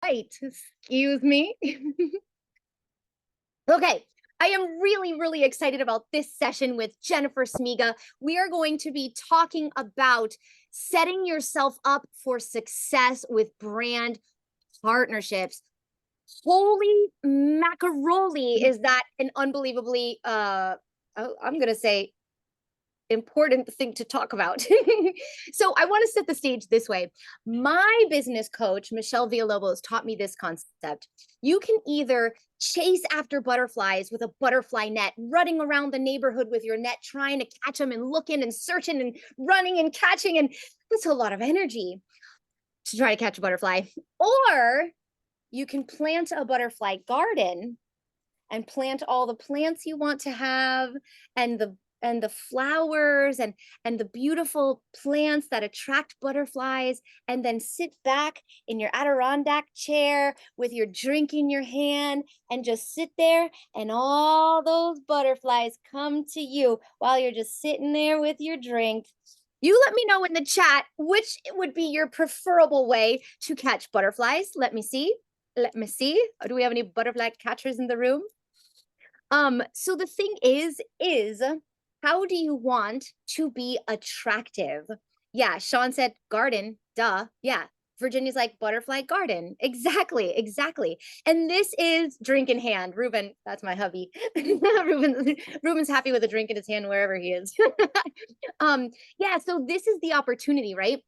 right. Excuse me. Okay. I am really, really excited about this session with Jennifer Smiga. We are going to be talking about setting yourself up for success with brand partnerships. Holy macaroni, is that an unbelievably I'm going to say important thing to talk about. So I want to set the stage this way. My business coach, Michelle Villalobos, taught me this concept. You can either chase after butterflies with a butterfly net, running around the neighborhood with your net, trying to catch them and looking and searching and running and catching. And that's a lot of energy to try to catch a butterfly. Or you can plant a butterfly garden and plant all the plants you want to have, and the flowers and the beautiful plants that attract butterflies, and then sit back in your Adirondack chair with your drink in your hand and just sit there, and all those butterflies come to you while you're just sitting there with your drink. You let me know in the chat which would be your preferable way to catch butterflies. Let me see. Let me see. Do we have any butterfly catchers in the room? So the thing is how do you want to be attractive? Yeah, Sean said garden, duh. Yeah. Virginia's like butterfly garden. Exactly, exactly. And this is drink in hand. Ruben, that's my hubby. Ruben's happy with a drink in his hand wherever he is. Yeah, so this is the opportunity, right?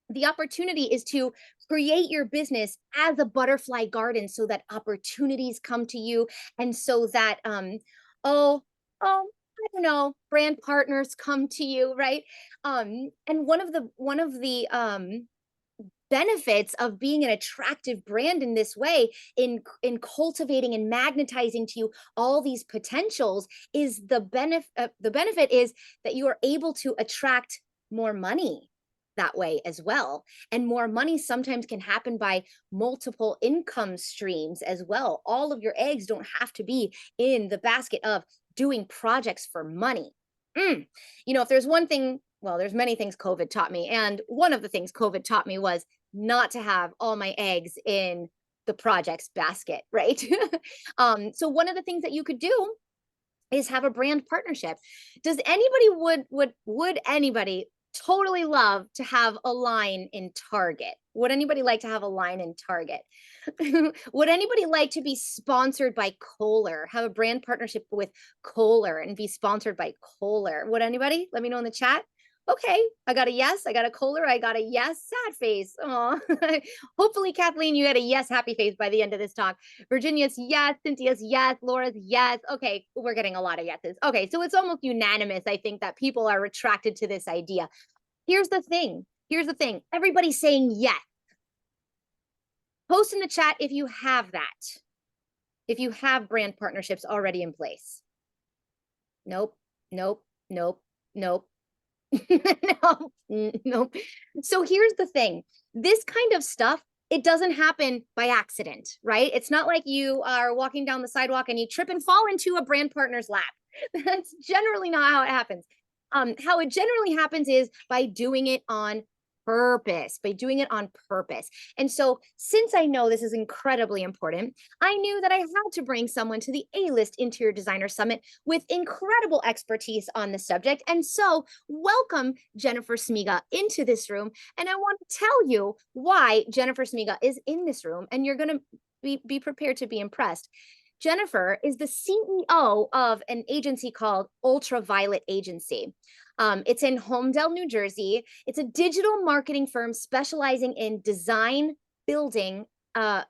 The opportunity is to create your business as a butterfly garden so that opportunities come to you, and so that oh I don't know, brand partners come to you, right? And one of the benefits of being an attractive brand in this way, in cultivating and magnetizing to you all these potentials, is the benefit is that you are able to attract more money that way as well. And more money sometimes can happen by multiple income streams as well. All of your eggs don't have to be in the basket of doing projects for money. If there's one thing, well, there's many things COVID taught me. And one of the things COVID taught me was not to have all my eggs in the projects basket, right? So one of the things that you could do is have a brand partnership. Does anybody would anybody totally love to have a line in Target? Would anybody like to have a line in Target? Would anybody like to be sponsored by Kohler? Have a brand partnership with Kohler and be sponsored by Kohler? Would anybody? Let me know in the chat. Okay, I got a yes. I got a Kohler. I got a yes. Sad face. Oh, hopefully, Kathleen, you had a yes, happy face by the end of this talk. Virginia's yes. Cynthia's yes. Laura's yes. Okay, we're getting a lot of yeses. Okay, so it's almost unanimous, I think, that people are attracted to this idea. Here's the thing. Here's the thing. Everybody's saying yes. Post in the chat if you have that. If you have brand partnerships already in place. Nope, nope, nope, nope. No, nope. So here's the thing. This kind of stuff, it doesn't happen by accident, right? It's not like you are walking down the sidewalk and you trip and fall into a brand partner's lap. That's generally not how it happens. How it generally happens is by doing it on purpose, And so, since I know this is incredibly important, I knew that I had to bring someone to the A-List Interior Designer Summit with incredible expertise on the subject. And so, welcome Jennifer Smiga into this room. And I want to tell you why Jennifer Smiga is in this room, and you're going to be prepared to be impressed. Jennifer is the CEO of an agency called Ultraviolet Agency. It's in Homedale, New Jersey. It's a digital marketing firm specializing in design, building, and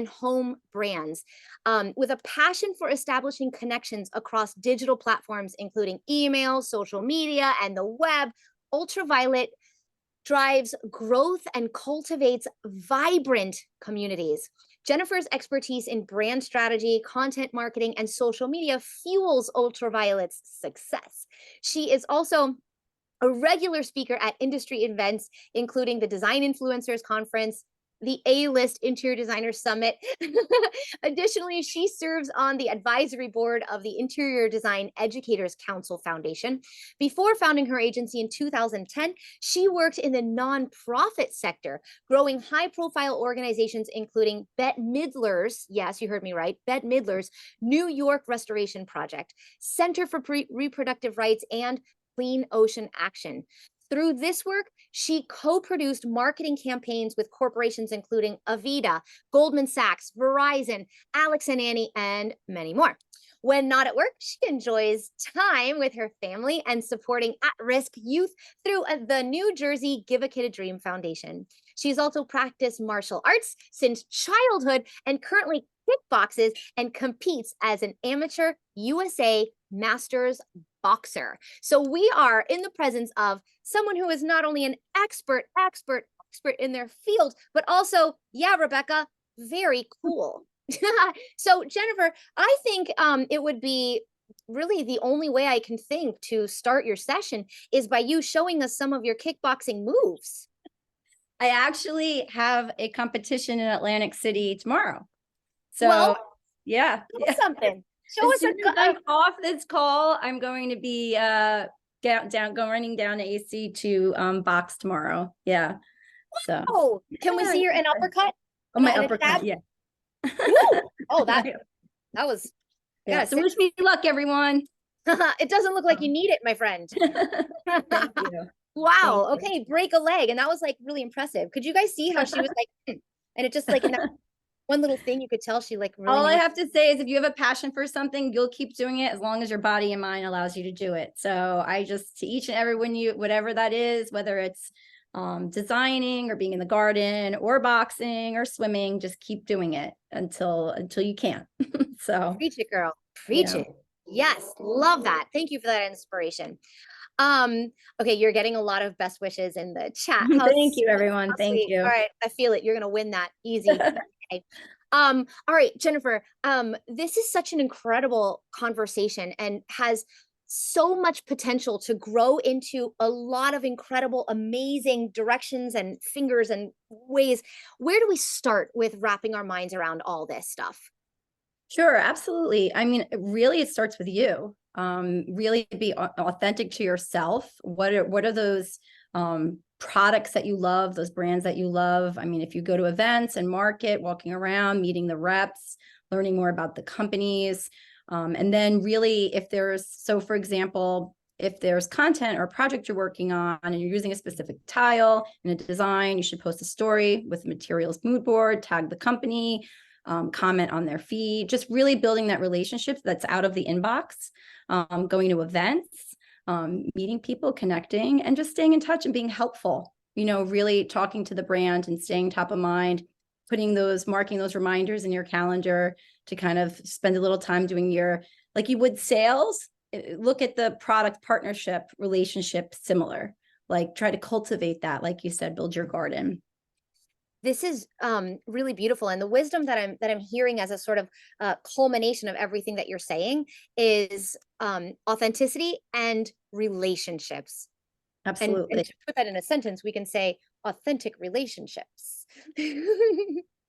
home brands, with a passion for establishing connections across digital platforms, including email, social media, and the web. Ultraviolet drives growth and cultivates vibrant communities. Jennifer's expertise in brand strategy, content marketing, and social media fuels Ultraviolet's success. She is also a regular speaker at industry events, including the Design Influencers Conference, the A-list Interior Designer Summit. Additionally, she serves on the advisory board of the Interior Design Educators Council Foundation. Before founding her agency in 2010, she worked in the nonprofit sector, growing high-profile organizations including Bette Midler's, yes, you heard me right, Bette Midler's New York Restoration Project, Center for Reproductive Rights, and Clean Ocean Action. Through this work, she co-produced marketing campaigns with corporations including Aveda, Goldman Sachs, Verizon, Alex and Annie, and many more. When not at work, she enjoys time with her family and supporting at-risk youth through the New Jersey Give a Kid a Dream Foundation. She's also practiced martial arts since childhood and currently kickboxes and competes as an amateur USA Masters boxer. So we are in the presence of someone who is not only an expert in their field, but also, yeah, Rebecca, very cool. So Jennifer, I think it would be really the only way I can think to start your session is by you showing us some of your kickboxing moves. I actually have a competition in Atlantic City tomorrow. So well, yeah. Something. Show as us soon as I'm off this call, I'm going to be running down to AC to box tomorrow. Yeah. So can we see an uppercut? Oh, my uppercut, yeah. Oh, that was so wish me luck, everyone. It doesn't look like you need it, my friend. Thank you. Wow. Thank you. Okay, break a leg. And that was like really impressive. Could you guys see how she was like, and it just like in that one little thing, you could tell she like really. All I have to say is if you have a passion for something, you'll keep doing it as long as your body and mind allows you to do it. So I just, to each and every one, whatever that is, whether it's designing or being in the garden or boxing or swimming, just keep doing it until you can't. So preach it, girl. Preach it. Yes, love that. Thank you for that inspiration. Okay, you're getting a lot of best wishes in the chat. Thank you, everyone. Thank you. All right, I feel it. You're gonna win that easy. Okay. All right, Jennifer, this is such an incredible conversation and has so much potential to grow into a lot of incredible, amazing directions and fingers and ways. Where do we start with wrapping our minds around all this stuff? Sure, absolutely. I mean, really, it starts with you. Really be authentic to yourself. What are those products that you love, those brands that you love? I mean, if you go to events and market, walking around, meeting the reps, learning more about the companies, and then really if there's, so for example, if there's content or a project you're working on and you're using a specific tile in a design, you should post a story with the materials mood board, tag the company, comment on their feed, just really building that relationship that's out of the inbox, going to events, meeting people, connecting, and just staying in touch and being helpful, really talking to the brand and staying top of mind, marking those reminders in your calendar to kind of spend a little time doing like you would sales, look at the product partnership relationship similar, like try to cultivate that, like you said, build your garden. This is really beautiful, and the wisdom that I'm hearing as a sort of culmination of everything that you're saying is authenticity and relationships. Absolutely. And to put that in a sentence, we can say authentic relationships.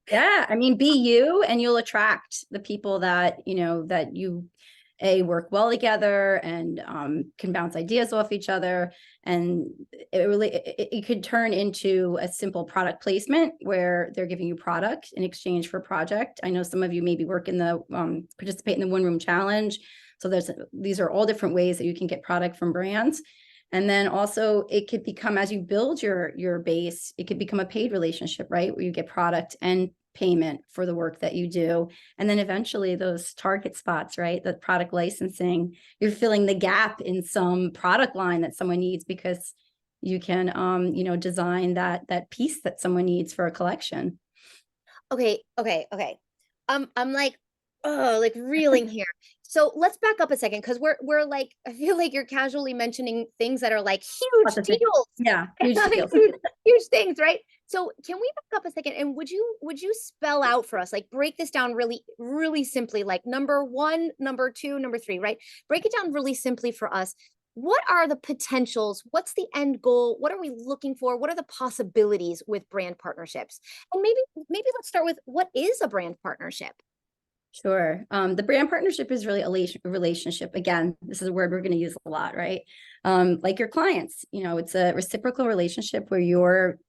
Yeah, I mean, be you, and you'll attract the people that that you work well together and can bounce ideas off each other. And it could turn into a simple product placement where they're giving you product in exchange for a project. I know some of you maybe participate in the one room challenge. So these are all different ways that you can get product from brands. And then also it could become, as you build your base, it could become a paid relationship, right? Where you get product and payment for the work that you do. And then eventually those target spots, right? The product licensing, you're filling the gap in some product line that someone needs because you can, design that piece that someone needs for a collection. Okay. I'm like, reeling here. So let's back up a second, because we're like, I feel like you're casually mentioning things that are like huge deals. Yeah, huge deals. huge things, right? So can we back up a second, and would you spell out for us, like break this down really, really simply, like number 1, number 2, number 3, right? Break it down really simply for us. what are the potentials? What's the end goal? What are we looking for? What are the possibilities with brand partnerships? And maybe let's start with, what is a brand partnership? Sure. The brand partnership is really a relationship. Again, this is a word we're going to use a lot, right? Like your clients, it's a reciprocal relationship where you're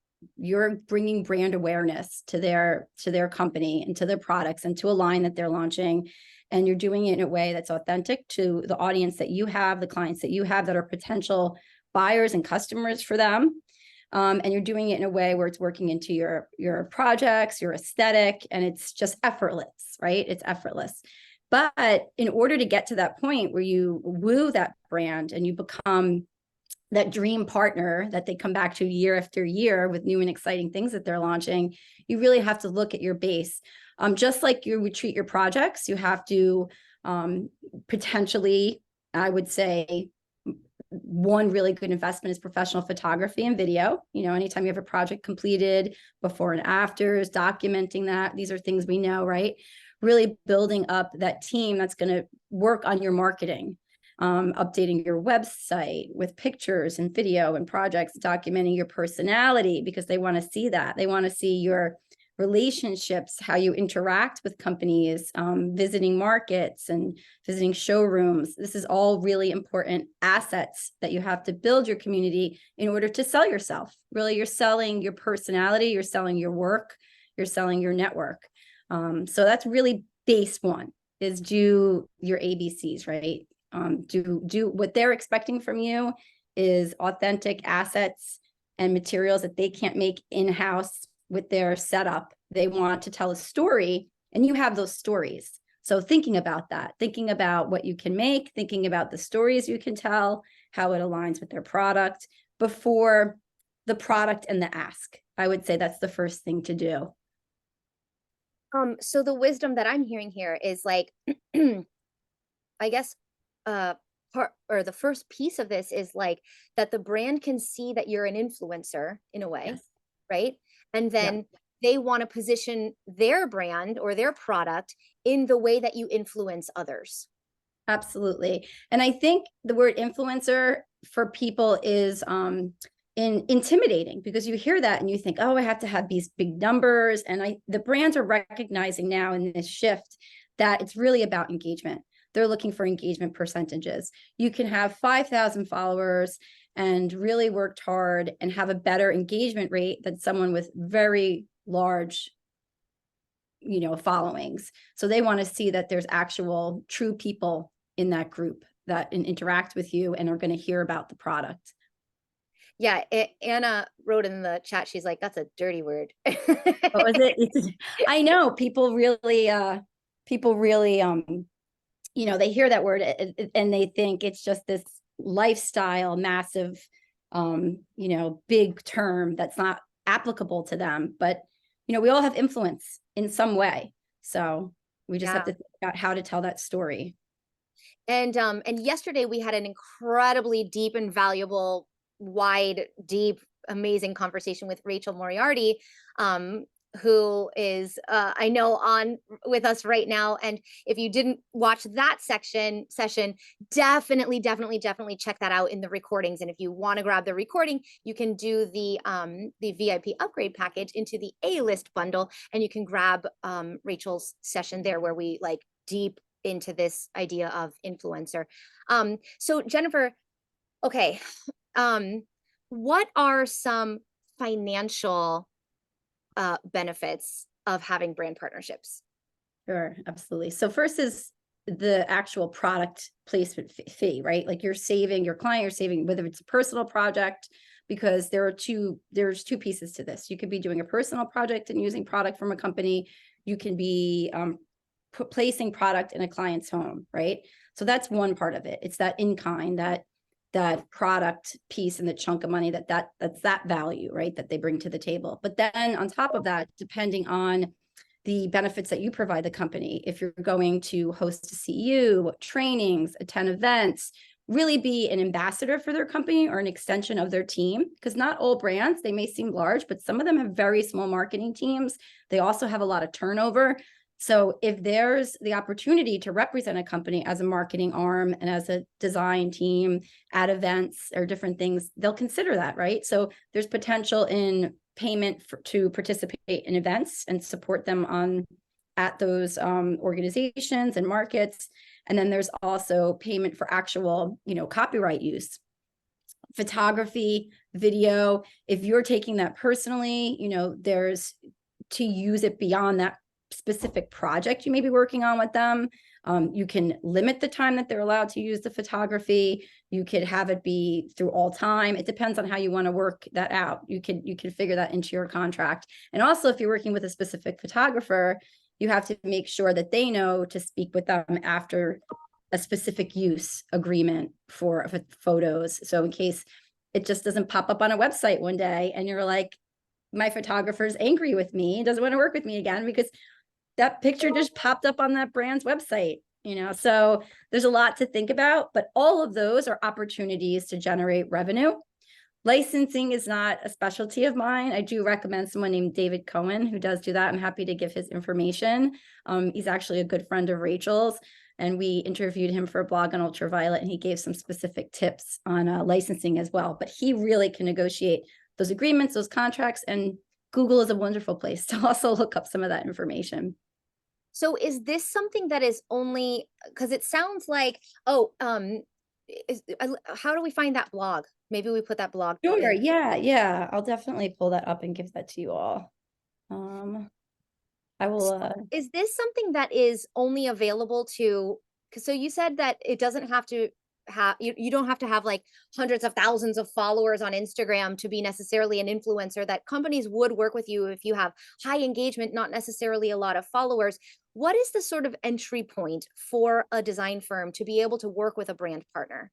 bringing brand awareness to their company and to their products and to a line that they're launching. And you're doing it in a way that's authentic to the audience that you have, the clients that you have that are potential buyers and customers for them. And you're doing it in a way where it's working into your projects, your aesthetic, and it's just effortless, right? It's effortless. But in order to get to that point where you woo that brand and you become that dream partner that they come back to year after year with new and exciting things that they're launching, you really have to look at your base. Just like you would treat your projects, you have to potentially, I would say, one really good investment is professional photography and video. Anytime you have a project completed, before and afters, documenting that. These are things we know, right? Really building up that team that's going to work on your marketing, updating your website with pictures and video and projects, documenting your personality, because they want to see that. They want to see your relationships, how you interact with companies, visiting markets and visiting showrooms. This is all really important assets that you have to build your community in order to sell yourself. Really, you're selling your personality, you're selling your work, you're selling your network. So that's really base one, is do your ABCs, right? Do what they're expecting from you is authentic assets and materials that they can't make in-house with their setup. They want to tell a story, and you have those stories. So thinking about that, thinking about what you can make, thinking about the stories you can tell, how it aligns with their product before the product and the ask. I would say that's the first thing to do. So the wisdom that I'm hearing here is like, I guess, part, or the first piece of this is like that the brand can see that you're an influencer in a way, Yes. right? And then Yep. they want to position their brand or their product in the way that you influence others. Absolutely. And I think the word influencer for people is intimidating, because you hear that and you think, oh, I have to have these big numbers. And the brands are recognizing now in this shift that it's really about engagement. They're looking for engagement percentages. You can have 5,000 followers and really worked hard and have a better engagement rate than someone with very large followings. So they want to see that there's actual true people in that group that interact with you and are going to hear about the product. Yeah, Anna wrote in the chat, she's like, that's a dirty word. What was it? I know people really they hear that word and they think it's just this lifestyle, massive, big term that's not applicable to them. But, we all have influence in some way. So we just have to think about how to tell that story. And yesterday we had an incredibly deep and valuable, wide, deep, amazing conversation with Rachel Moriarty, who is I know on with us right now. And if you didn't watch that session, definitely check that out in the recordings. And if you want to grab the recording, you can do the VIP upgrade package into the A-list bundle, and you can grab Rachel's session there where we like deep into this idea of influencer. So Jennifer, okay, what are some financial benefits of having brand partnerships? Sure, absolutely. So first is the actual product placement fee, right? Like your client, you're saving, whether it's a personal project, because there's two pieces to this. You could be doing a personal project and using product from a company. You can be placing product in a client's home, right? So that's one part of it. It's that in-kind, that product piece and the chunk of money that's that value, right, that they bring to the table. But then on top of that, depending on the benefits that you provide the company, if you're going to host a CEU, trainings, attend events, really be an ambassador for their company or an extension of their team, because not all brands, they may seem large, but some of them have very small marketing teams. They also have a lot of turnover. So if there's the opportunity to represent a company as a marketing arm and as a design team at events or different things, they'll consider that, right? So there's potential in payment to participate in events and support them at those organizations and markets. And then there's also payment for actual, copyright use, photography, video. If you're taking that personally, there's to use it beyond that specific project you may be working on with them. You can limit the time that they're allowed to use the photography. You could have it be through all time. It depends on how you want to work that out. You can figure that into your contract. And also, if you're working with a specific photographer, you have to make sure that they know to speak with them after a specific use agreement for photos. So in case it just doesn't pop up on a website one day and you're like, my photographer's angry with me, doesn't want to work with me again because that picture just popped up on that brand's website, so there's a lot to think about, but all of those are opportunities to generate revenue. Licensing is not a specialty of mine. I do recommend someone named David Cohen who does do that. I'm happy to give his information. He's actually a good friend of Rachel's, and we interviewed him for a blog on ultraviolet, and he gave some specific tips on licensing as well. But he really can negotiate those agreements, those contracts, and Google is a wonderful place to also look up some of that information. So is this something that is only, because it sounds like, how do we find that blog? Maybe we put that blog. Sure. Yeah. I'll definitely pull that up and give that to you all. I will. Is this something that is only available to, because so you said that it doesn't have to have, you don't have to have like hundreds of thousands of followers on Instagram to be necessarily an influencer, that companies would work with you if you have high engagement, not necessarily a lot of followers. What is the sort of entry point for a design firm to be able to work with a brand partner?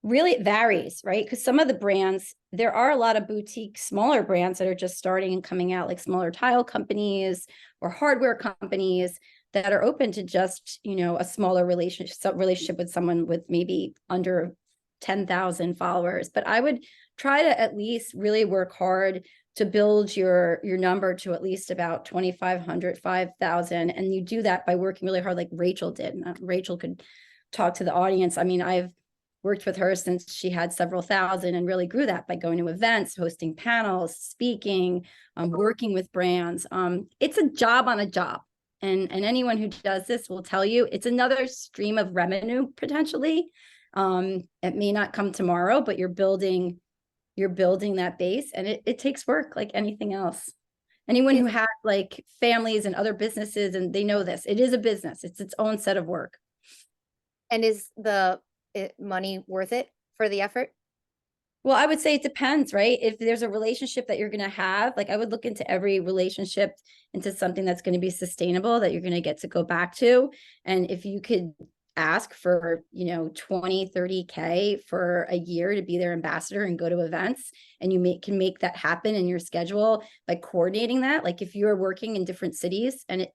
Really, it varies, right? Because some of the brands, there are a lot of boutique, smaller brands that are just starting and coming out, like smaller tile companies or hardware companies that are open to just, a smaller relationship with someone with maybe under 10,000 followers. But I would try to at least really work hard to build your number to at least about 2,500, 5,000. And you do that by working really hard, like Rachel did. Rachel could talk to the audience. I mean, I've worked with her since she had several thousand and really grew that by going to events, hosting panels, speaking, working with brands. It's a job on a job. And anyone who does this will tell you it's another stream of revenue potentially. It may not come tomorrow, but you're building that base, and it takes work like anything else. Anyone who has like families and other businesses, and they know this, it is a business. It's its own set of work. And is the money worth it for the effort? Well, I would say it depends, right? If there's a relationship that you're going to have, like I would look into every relationship into something that's going to be sustainable, that you're going to get to go back to. And if you could ask for, 20, 30K for a year to be their ambassador and go to events, and you can make that happen in your schedule by coordinating that. Like if you're working in different cities and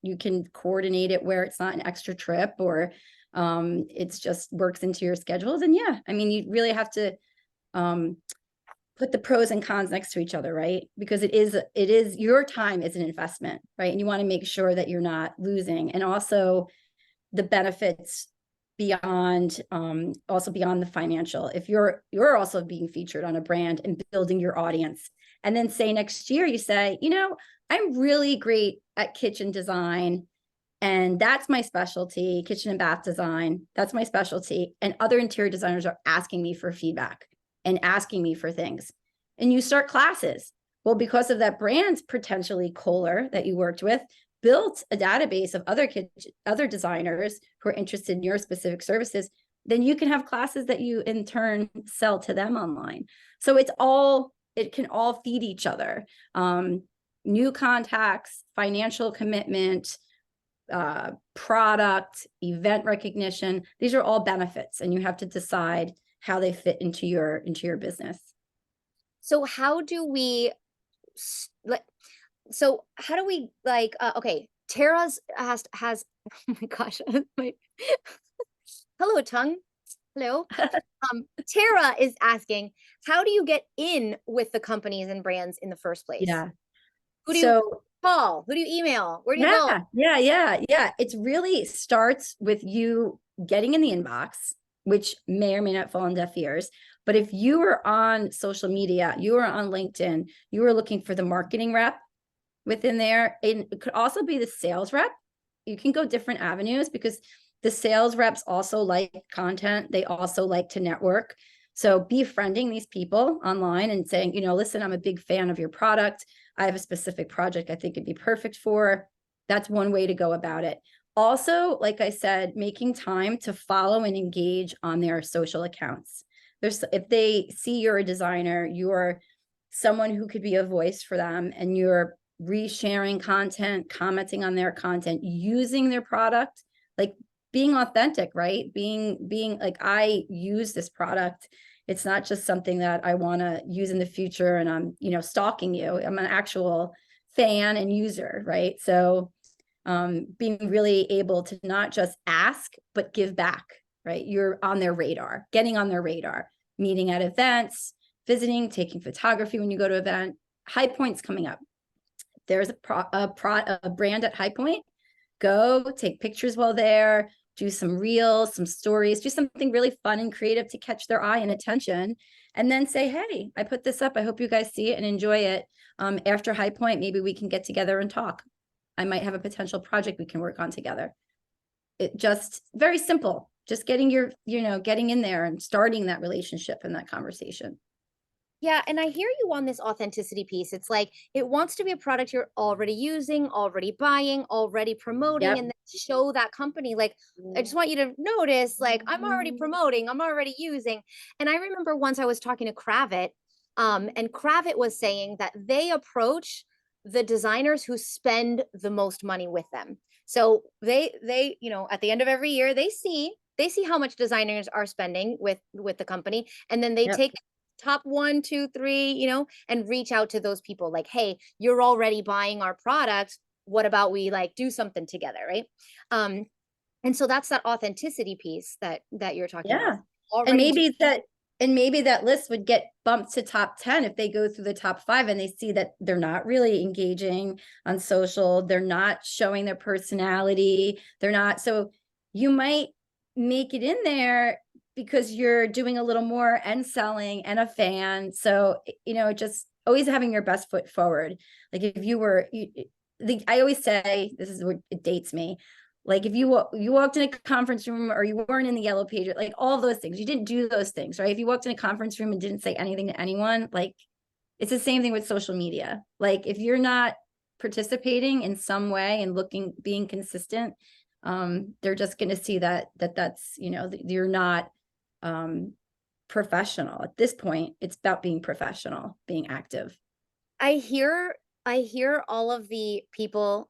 you can coordinate it where it's not an extra trip or it's just works into your schedules. And yeah, I mean, you really have to put the pros and cons next to each other, right? Because it is your time is an investment, right? And you want to make sure that you're not losing. And also the benefits beyond the financial. If you're also being featured on a brand and building your audience, and then say next year you say, I'm really great at kitchen design, and that's my specialty, kitchen and bath design, that's my specialty, and other interior designers are asking me for feedback and asking me for things, and you start classes. Well, because of that brand's potentially Kohler that you worked with, built a database of other designers who are interested in your specific services, then you can have classes that you in turn sell to them online. So it can all feed each other. New contacts, financial commitment, product, event recognition, these are all benefits, and you have to decide how they fit into your business. So how do we okay, Tara's has oh my gosh, hello tongue. Hello. Tara is asking, how do you get in with the companies and brands in the first place? Yeah. Who do you call? Who do you email? Where do you go? Yeah. It's really starts with you getting in the inbox, which may or may not fall on deaf ears. But if you are on social media, you are on LinkedIn, you are looking for the marketing rep within there. And it could also be the sales rep. You can go different avenues because the sales reps also like content. They also like to network. So befriending these people online and saying, listen, I'm a big fan of your product. I have a specific project I think it'd be perfect for. That's one way to go about it. Also, like I said, making time to follow and engage on their social accounts. If they see you're a designer, you're someone who could be a voice for them, and you're resharing content, commenting on their content, using their product, like being authentic, right? Being like, I use this product. It's not just something that I want to use in the future and I'm, stalking you. I'm an actual fan and user, right? So being really able to not just ask, but give back, right? You're on their radar, getting on their radar, meeting at events, visiting, taking photography when you go to an event. High Point's coming up. There's a brand at High Point. Go take pictures while there, do some reels, some stories, do something really fun and creative to catch their eye and attention. And then say, hey, I put this up. I hope you guys see it and enjoy it. After High Point, maybe we can get together and talk. I might have a potential project we can work on together. It just very simple, just getting getting in there and starting that relationship and that conversation. Yeah, and I hear you on this authenticity piece. It's like it wants to be a product you're already using, already buying, already promoting, Yep. and then show that company, like, I just want you to notice, like, I'm already promoting, I'm already using. And I remember once I was talking to Kravit, and Kravit was saying that they approach the designers who spend the most money with them. So they, at the end of every year, they see how much designers are spending with the company, and then they Yep. take top 1, 2, 3, and reach out to those people like, hey, you're already buying our product. What about we like do something together, right? And so that's that authenticity piece that you're talking about. Yeah. And Already maybe that list would get bumped to top 10 if they go through the top 5 and they see that they're not really engaging on social, they're not showing their personality, they're not. So you might make it in there because you're doing a little more and selling and a fan. So, just always having your best foot forward. Like if I always say, this is what it dates me. Like if you walked in a conference room or you weren't in the yellow page, like all those things, you didn't do those things, right? If you walked in a conference room and didn't say anything to anyone, like it's the same thing with social media. Like if you're not participating in some way and being consistent, they're just going to see that's, you're not professional. At this point, it's about being professional, being active. I hear all of the people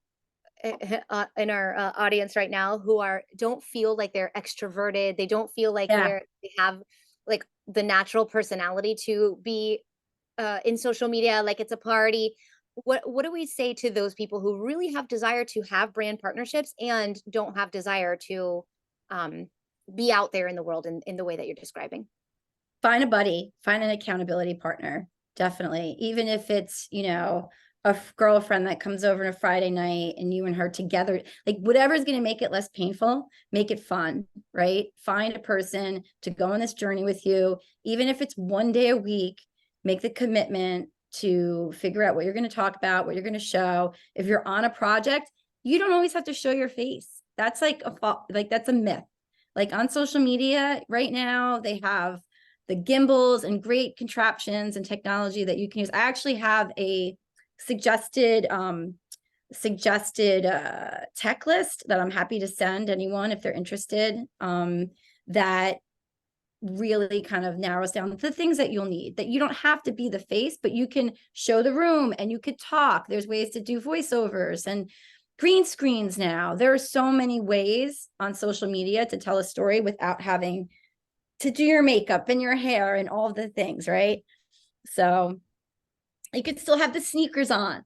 in our audience right now who don't feel like they're extroverted. They don't feel like Yeah. they have like the natural personality to be in social media, like it's a party. What do we say to those people who really have desire to have brand partnerships and don't have desire to um, be out there in the world in the way that you're describing? Find a buddy, find an accountability partner. Definitely. Even if it's, a girlfriend that comes over on a Friday night and you and her together, like whatever's going to make it less painful, make it fun, right? Find a person to go on this journey with you. Even if it's one day a week, make the commitment to figure out what you're going to talk about, what you're going to show. If you're on a project, you don't always have to show your face. That's that's a myth. Like on social media right now, they have the gimbals and great contraptions and technology that you can use. I actually have a suggested tech list that I'm happy to send anyone if they're interested, that really kind of narrows down the things that you'll need, that you don't have to be the face, but you can show the room and you could talk. There's ways to do voiceovers and green screens now. There are so many ways on social media to tell a story without having to do your makeup and your hair and all the things, right? So you could still have the sneakers on.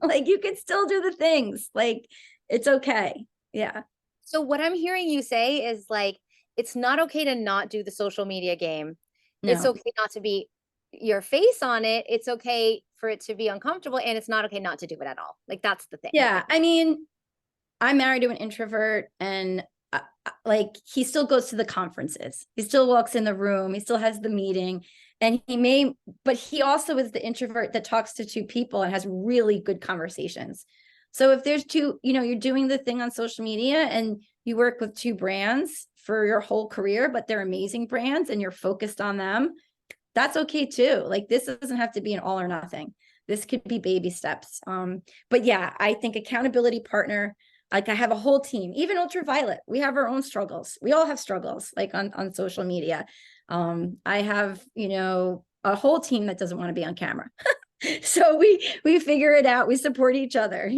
Like you could still do the things. Like it's okay. Yeah. So what I'm hearing you say is like it's not okay to not do the social media game. It's No. okay not to be your face on it, it's okay for it to be uncomfortable, and it's not okay not to do it at all. Like, that's the thing. Yeah. I mean, I'm married to an introvert, and like he still goes to the conferences. He still walks in the room. He still has the meeting, and but he also is the introvert that talks to two people and has really good conversations. So if there's two, you're doing the thing on social media and you work with two brands for your whole career, but they're amazing brands and you're focused on them, that's okay too. Like, this doesn't have to be an all or nothing. This could be baby steps. But yeah, I think accountability partner, like I have a whole team, even ultraviolet, we have our own struggles. We all have struggles like on social media. I have, a whole team that doesn't want to be on camera. So we figure it out. We support each other,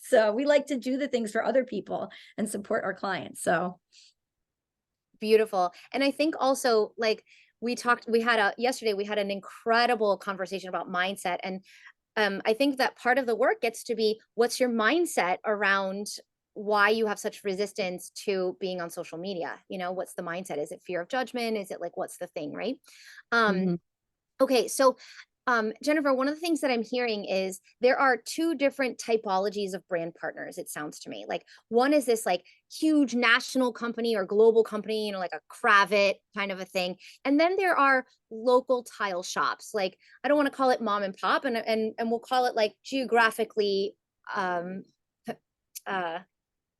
so we like to do the things for other people and support our clients. So Beautiful. And I think also, like, yesterday we had an incredible conversation about mindset. And I think that part of the work gets to be, what's your mindset around why you have such resistance to being on social media? What's the mindset? Is it fear of judgment? Is it like, what's the thing, right? mhm. Okay, so Jennifer, one of the things that I'm hearing is there are two different typologies of brand partners, it sounds to me. Like, one is this like huge national company or global company, like a Cravat kind of a thing. And then there are local tile shops. Like, I don't want to call it mom and pop, and we'll call it like geographically um, uh,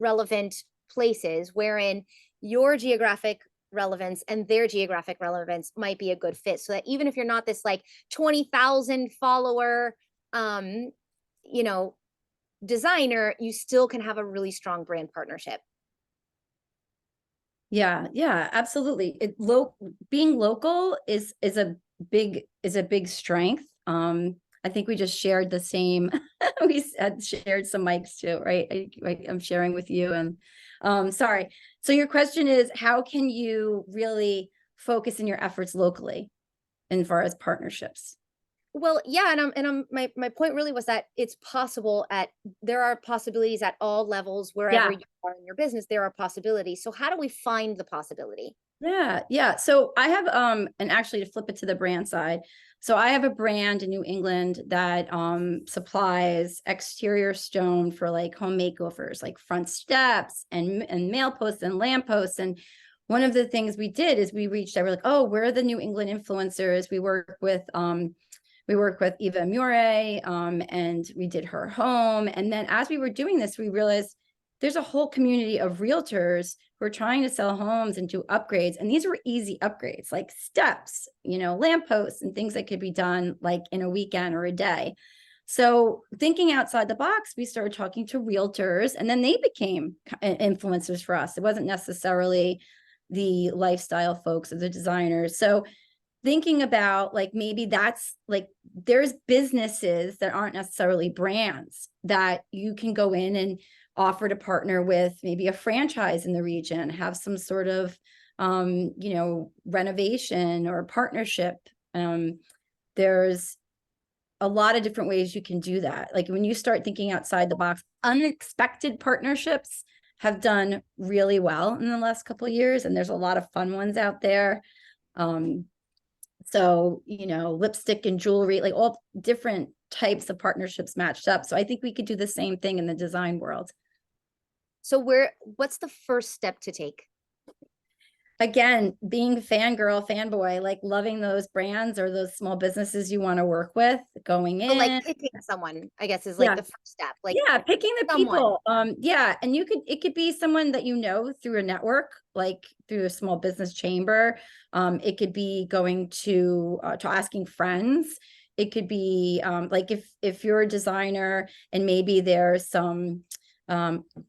relevant places wherein your geographic relevance and their geographic relevance might be a good fit, so that even if you're not this like 20,000 follower um you know designer, you still can have a really strong brand partnership. Yeah, absolutely. Being local is a big strength. I think we just shared the same. We had shared some mics too, right? I'm sharing with you, and sorry. So your question is, how can you really focus in your efforts locally, as far as partnerships? Well, yeah, my point really was that there are possibilities at all levels. Wherever Yeah. you are in your business, there are possibilities. So how do we find the possibility? Yeah. So I have and actually, to flip it to the brand side. So I have a brand in New England that supplies exterior stone for like home makeovers, like front steps and mail posts and lamp posts. And one of the things we did is we reached out, we're like, oh, we're the New England influencers. We work with Eva Murray, and we did her home. And then as we were doing this, we realized there's a whole community of realtors who are trying to sell homes and do upgrades. And these were easy upgrades, like steps, lampposts and things that could be done like in a weekend or a day. So thinking outside the box, we started talking to realtors, and then they became influencers for us. It wasn't necessarily the lifestyle folks or the designers. So thinking about like, maybe that's like, there's businesses that aren't necessarily brands that you can go in and offer to partner with, maybe a franchise in the region, have some sort of renovation or partnership. There's a lot of different ways you can do that. Like, when you start thinking outside the box, unexpected partnerships have done really well in the last couple of years, and there's a lot of fun ones out there. So, lipstick and jewelry, like all different types of partnerships matched up. So I think we could do the same thing in the design world. So what's the first step to take? Again, being fangirl, fanboy, like loving those brands or those small businesses you want to work with, going So like in. picking someone, I guess, is like Yeah. the first step. Like, Yeah, picking the someone. people. Yeah, and it could be someone that through a network, like through a small business chamber. It could be going to asking friends. It could be like, if you're a designer and maybe there's some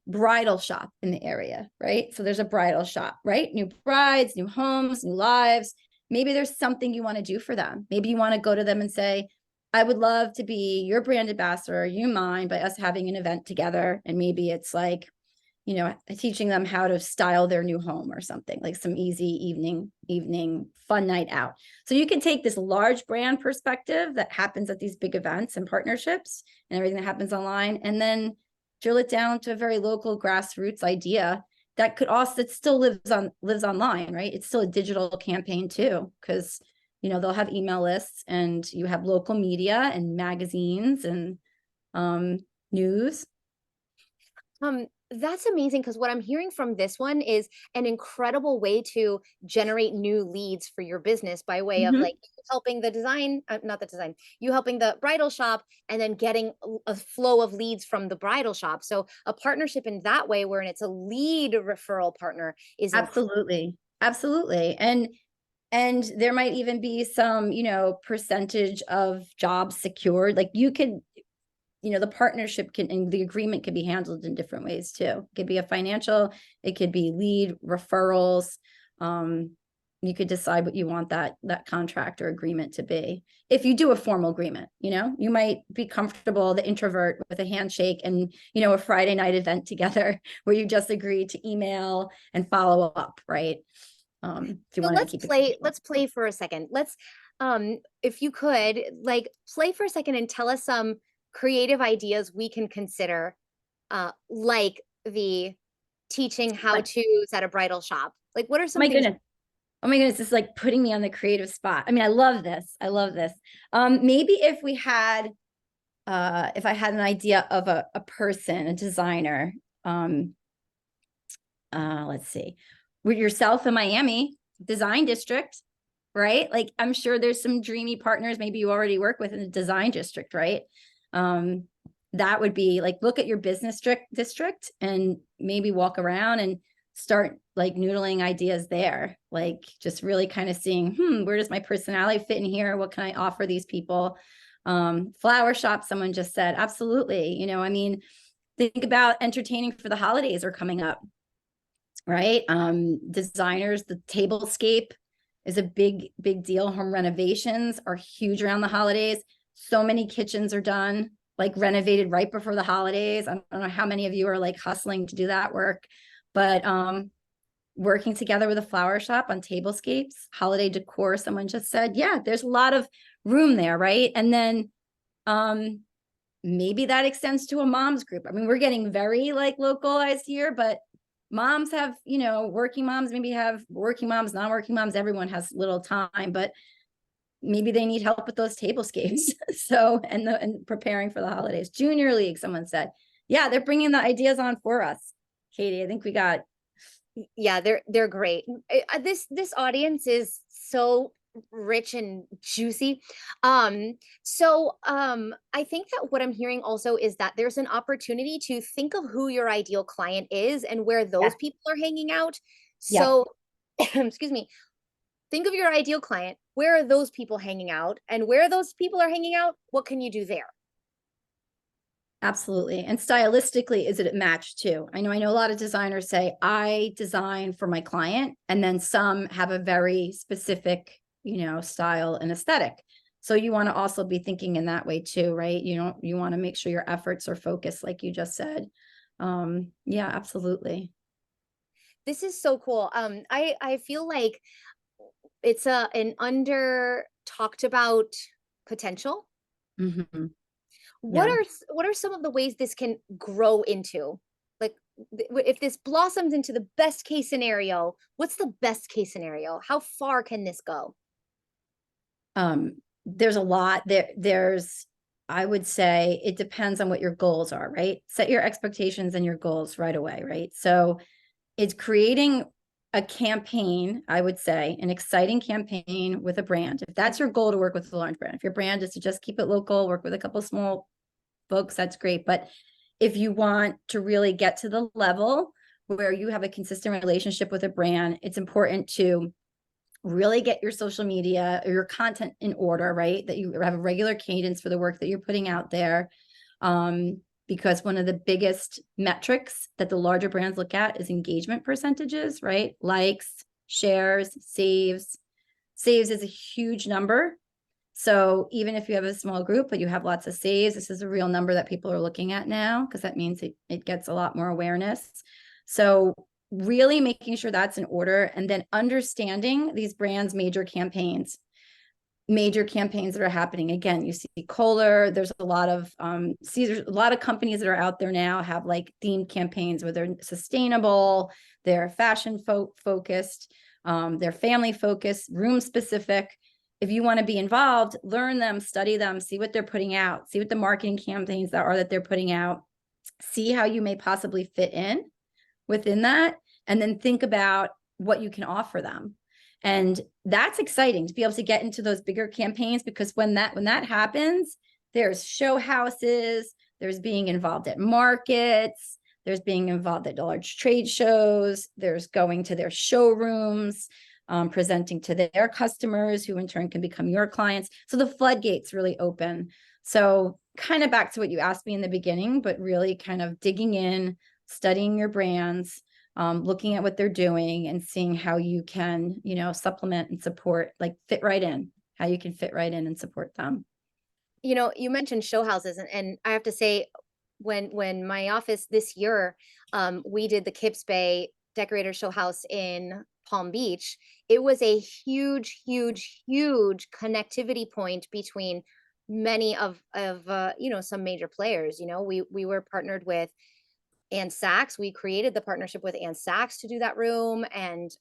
bridal shop in the area, right? So there's a bridal shop, right? New brides, new homes, new lives. Maybe there's something you want to do for them. Maybe you want to go to them and say, I would love to be your brand ambassador, you mine, by us having an event together. And maybe it's like, teaching them how to style their new home or something, like some easy evening fun night out. So you can take this large brand perspective that happens at these big events and partnerships and everything that happens online, and then drill it down to a very local grassroots idea that still lives online, right? It's still a digital campaign too, because they'll have email lists, and you have local media and magazines and news. That's amazing, because what I'm hearing from this one is an incredible way to generate new leads for your business by way of like helping the design, not the design, you helping the bridal shop, and then getting a flow of leads from the bridal shop. So a partnership in that way, where it's a lead referral partner, is Absolutely. Absolutely. And there might even be some, percentage of jobs secured. Like you could, the partnership can, and the agreement can be handled in different ways too. It could be a financial, it could be lead referrals. You could decide what you want that contract or agreement to be. If you do a formal agreement, you might be comfortable, the introvert, with a handshake and, a Friday night event together where you just agree to email and follow up, right? If you so want to keep it. let's play for a second. Let's if you could, like, play for a second and tell us some creative ideas we can consider, like the teaching how Like, to set a bridal shop. Like, what are oh some my things? goodness. Oh my goodness, it's like putting me on the creative spot. I mean, I love this. I love this. Maybe if I had an idea of a person, a designer, let's see, with yourself in Miami design district, right? Like, I'm sure there's some dreamy partners maybe you already work with in the design district, right? That would be like, look at your business district and maybe walk around and start like noodling ideas there, like just really kind of seeing, where does my personality fit in here? What can I offer these people? Flower shop, someone just said, absolutely. I mean, think about entertaining for the holidays are coming up, right? Designers, the tablescape is a big deal. Home renovations are huge around the holidays. So many kitchens are done, like renovated right before the holidays. I don't know how many of you are like hustling to do that work, but working together with a flower shop on tablescapes, holiday decor, someone just said, yeah, there's a lot of room there, right? And then maybe that extends to a mom's group. I mean, we're getting very like localized here, but moms have, working moms maybe have working moms, non-working moms, everyone has little time, but maybe they need help with those tablescapes. So, and preparing for the holidays. Junior League, someone said, yeah, they're bringing the ideas on for us. Katie, I think we got. Yeah, they're great. This audience is so rich and juicy. I think that what I'm hearing also is that there's an opportunity to think of who your ideal client is and where those Yeah. people are hanging out. Yep. So excuse me, think of your ideal client. Where are those people hanging out? And where those people are hanging out, what can you do there? Absolutely. And stylistically, is it matched too? I know a lot of designers say, I design for my client, and then some have a very specific, style and aesthetic. So you want to also be thinking in that way too, right? You want to make sure your efforts are focused, like you just said. Yeah, absolutely. This is so cool. I feel like it's an under talked about potential. Mm-hmm. What Yeah. are what are some of the ways this can grow into? Like, if this blossoms into the best case scenario, what's the best case scenario? How far can this go? There's a lot there's, I would say it depends on what your goals are, right? Set your expectations and your goals right away, right? So it's creating a campaign, I would say, an exciting campaign with a brand. If that's your goal, to work with a large brand. If your brand is to just keep it local, work with a couple small folks, that's great. But if you want to really get to the level where you have a consistent relationship with a brand, it's important to really get your social media or your content in order, right? That you have a regular cadence for the work that you're putting out there. Because one of the biggest metrics that the larger brands look at is engagement percentages, right? Likes, shares, saves. Saves is a huge number. So even if you have a small group, but you have lots of saves, this is a real number that people are looking at now, because that means it gets a lot more awareness. So really making sure that's in order, and then understanding these brands' major campaigns that are happening. Again, you see Kohler, there's a lot of Caesar, a lot of companies that are out there now have like themed campaigns where they're sustainable, they're fashion focused, they're family focused, room specific. if you want to be involved, learn them, study them, see what they're putting out, see what the marketing campaigns that they're putting out, see how you may possibly fit in within that, and then think about what you can offer them. And that's exciting to be able to get into those bigger campaigns, because when that happens, there's show houses, there's being involved at markets, there's being involved at large trade shows, there's going to their showrooms, presenting to their customers, who in turn can become your clients. So the floodgates really open. So kind of back to what you asked me in the beginning, but really kind of digging in, studying your brands, looking at what they're doing and seeing how you can, supplement and support, like fit right in, how you can fit right in and support them. You mentioned show houses, and I have to say, when my office this year, we did the Kips Bay Decorator Show House in Palm Beach. It was a huge, huge, huge connectivity point between many of some major players. We were partnered with Ann Sachs. We created the partnership with Ann Sachs to do that room, and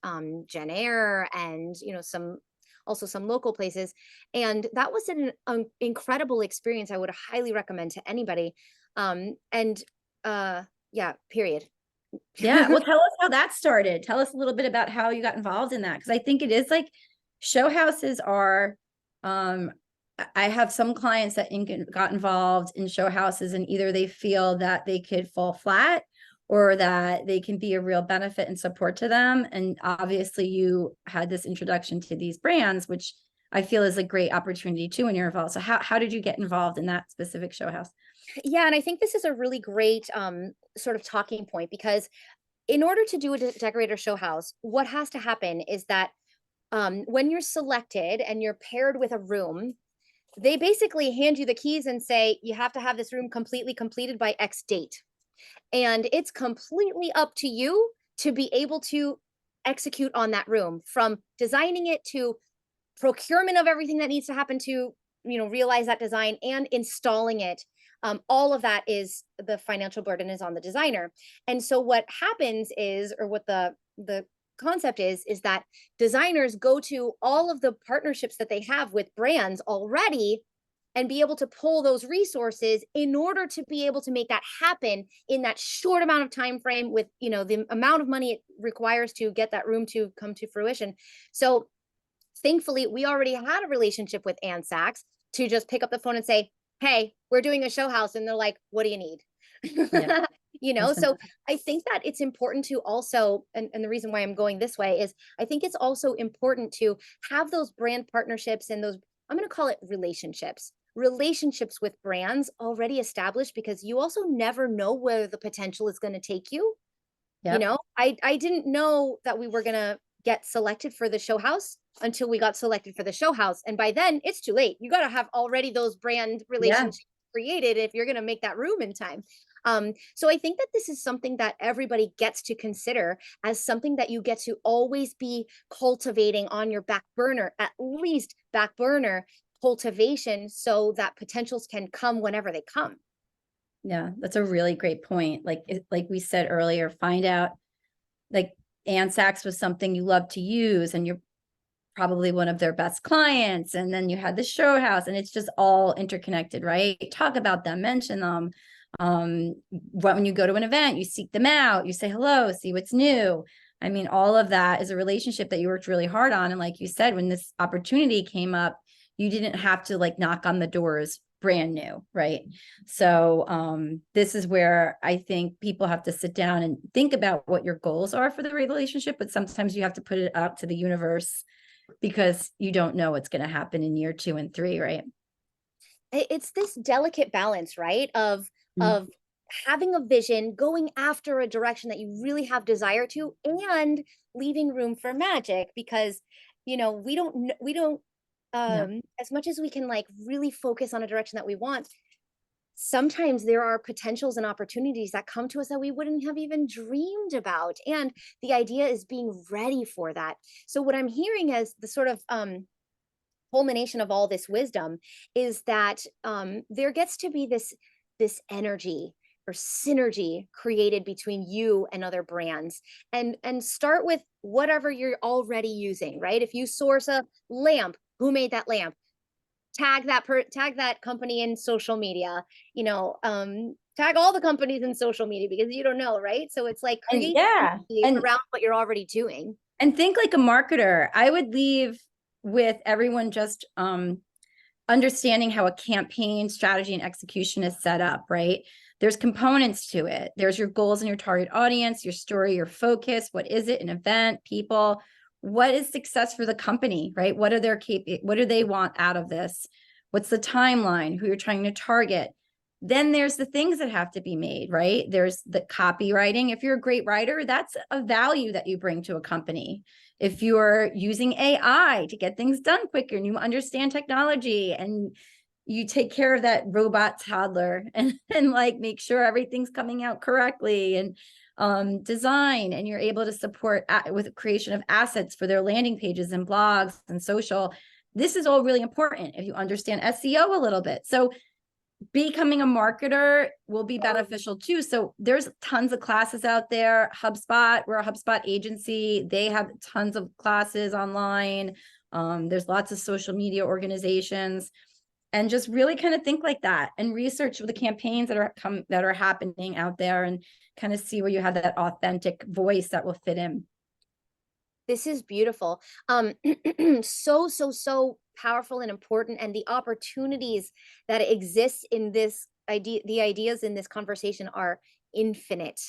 Jen Eyre, and some local places. And that was an incredible experience. I would highly recommend to anybody. Yeah, period. Yeah. Well, tell us how that started. Tell us a little bit about how you got involved in that. Cause I think it is like show houses are, I have some clients that got involved in show houses, and either they feel that they could fall flat or that they can be a real benefit and support to them. And obviously you had this introduction to these brands, which I feel is a great opportunity too when you're involved. So how did you get involved in that specific show house? Yeah, and I think this is a really great sort of talking point, because in order to do a decorator show house, what has to happen is that when you're selected and you're paired with a room, they basically hand you the keys and say, you have to have this room completely completed by X date. And it's completely up to you to be able to execute on that room, from designing it to procurement of everything that needs to happen to, realize that design, and installing it. All of that is, the financial burden is on the designer. And so what happens is, or what the concept is that designers go to all of the partnerships that they have with brands already, and be able to pull those resources in order to be able to make that happen in that short amount of time frame, with the amount of money it requires to get that room to come to fruition. So thankfully, we already had a relationship with Ann Sachs to just pick up the phone and say, hey, we're doing a show house. And they're like, what do you need? Yeah. So I think that it's important to also, and the reason why I'm going this way is, I think it's also important to have those brand partnerships and those, I'm going to call it relationships with brands already established, because you also never know where the potential is going to take you. Yep. I didn't know that we were going to get selected for the show house until we got selected for the show house. And by then it's too late. You got to have already those brand relationships created if you're going to make that room in time. So I think that this is something that everybody gets to consider as something that you get to always be cultivating on your back burner, at least back burner cultivation, so that potentials can come whenever they come. Yeah, that's a really great point. Like we said earlier, find out, like Ann Sachs was something you love to use, and you're probably one of their best clients. And then you had the show house, and it's just all interconnected, right? Talk about them, mention them. When you go to an event, you seek them out, you say hello, see what's new. I mean, all of that is a relationship that you worked really hard on. And like you said, when this opportunity came up, you didn't have to like knock on the doors brand new, right? So this is where I think people have to sit down and think about what your goals are for the relationship, but sometimes you have to put it out to the universe, because you don't know what's going to happen in year 2 and 3, right? It's this delicate balance, right? Of Mhm. having a vision, going after a direction that you really have desire to, and leaving room for magic, because we don't Yeah. as much as we can like really focus on a direction that we want, sometimes there are potentials and opportunities that come to us that we wouldn't have even dreamed about, and the idea is being ready for that. So what I'm hearing as the sort of culmination of all this wisdom is that there gets to be this energy or synergy created between you and other brands, and start with whatever you're already using, right? If you source a lamp, Who made that lamp? Tag that company in social media, tag all the companies in social media, because you don't know, right? So it's like And create yeah, around what you're already doing. and think like a marketer. I would leave with everyone just understanding how a campaign strategy and execution is set up, right? There's components to it. There's your goals and your target audience, your story, your focus. What is it? An event, people. What is success for the company, right? What do they want out of this? What's the timeline? Who you're trying to target? Then there's the things that have to be made, right? There's the copywriting. If you're a great writer, that's a value that you bring to a company. If you're using AI to get things done quicker and you understand technology and you take care of that robot toddler and like make sure everything's coming out correctly and design, and you're able to support with the creation of assets for their landing pages and blogs and social. This is all really important if you understand SEO a little bit. So becoming a marketer will be beneficial too. So there's tons of classes out there. HubSpot, we're a HubSpot agency. They have tons of classes online. There's lots of social media organizations, and just really kind of think like that and research the campaigns that are happening out there, and kind of see where you have that authentic voice that will fit in. This is beautiful. So powerful and important, and the opportunities that exist in this idea, the ideas in this conversation are infinite.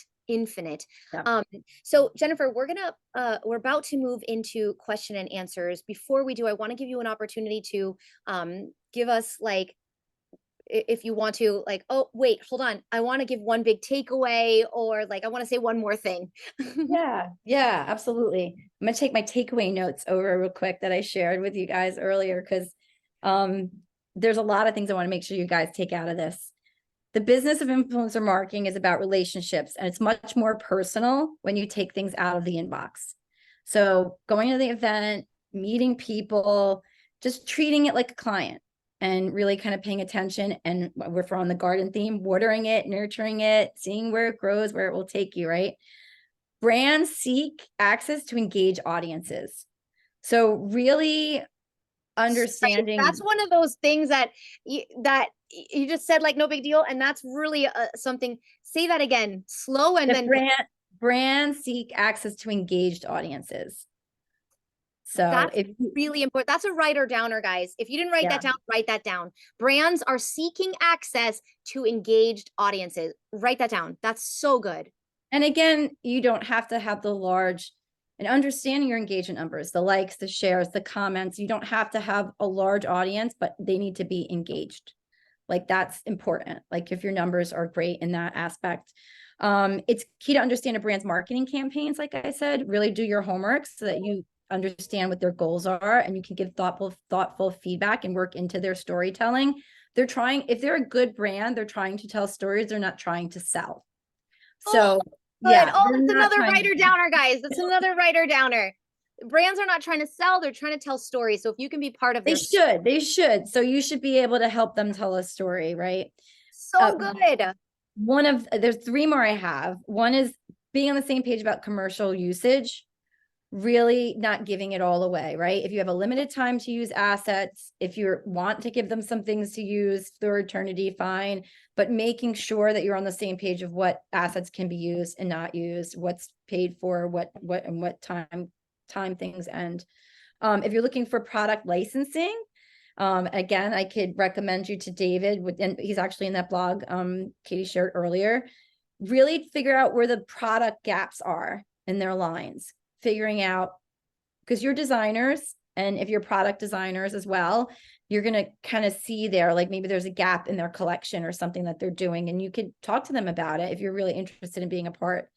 Yeah. So Jennifer, we're about to move into question and answers. Before we do, I want to give you an opportunity to give us, like, if you want to, like, oh wait, hold on, I want to give one big takeaway, or like I want to say one more thing. Yeah, absolutely. I'm gonna take my takeaway notes over real quick that I shared with you guys earlier, because there's a lot of things I want to make sure you guys take out of this. The business of influencer marketing is about relationships, and it's much more personal when you take things out of the inbox. So going to the event, meeting people, just treating it like a client, and really kind of paying attention. And if we're on the garden theme, watering it, nurturing it, seeing where it grows, where it will take you, right? Brands seek access to engage audiences. So really understanding. That's one of those things that you just said, like, no big deal, and that's really something. Say that again, slow, and then Brands seek access to engaged audiences. So that's really important. That's a writer downer, guys. If you didn't write that down, write that down. Brands are seeking access to engaged audiences. Write that down. That's so good. And again, you don't have to have the large, and understanding your engagement numbers, the likes, the shares, the comments. You don't have to have a large audience, but they need to be engaged. Like, that's important. Like, if your numbers are great in that aspect. It's key to understand a brand's marketing campaigns. Like I said, really do your homework so that you understand what their goals are, and you can give thoughtful feedback and work into their storytelling. If they're a good brand, they're trying to tell stories. They're not trying to sell. So yeah, oh, that's another writer downer, guys. That's another writer downer. Brands are not trying to sell, they're trying to tell stories. So if you can be part of they should. So you should be able to help them tell a story, right? So good. There's three more I have. One is being on the same page about commercial usage, really not giving it all away, right? If you have a limited time to use assets, if you want to give them some things to use through eternity, fine, but making sure that you're on the same page of what assets can be used and not used, what's paid for, what and what time things end. If you're looking for product licensing, again, I could recommend you to David, and he's actually in that blog Katie shared earlier. Really figure out where the product gaps are in their lines, figuring out, because you're designers, and if you're product designers as well, you're going to kind of see there, like maybe there's a gap in their collection or something that they're doing, and you could talk to them about it if you're really interested in being a part.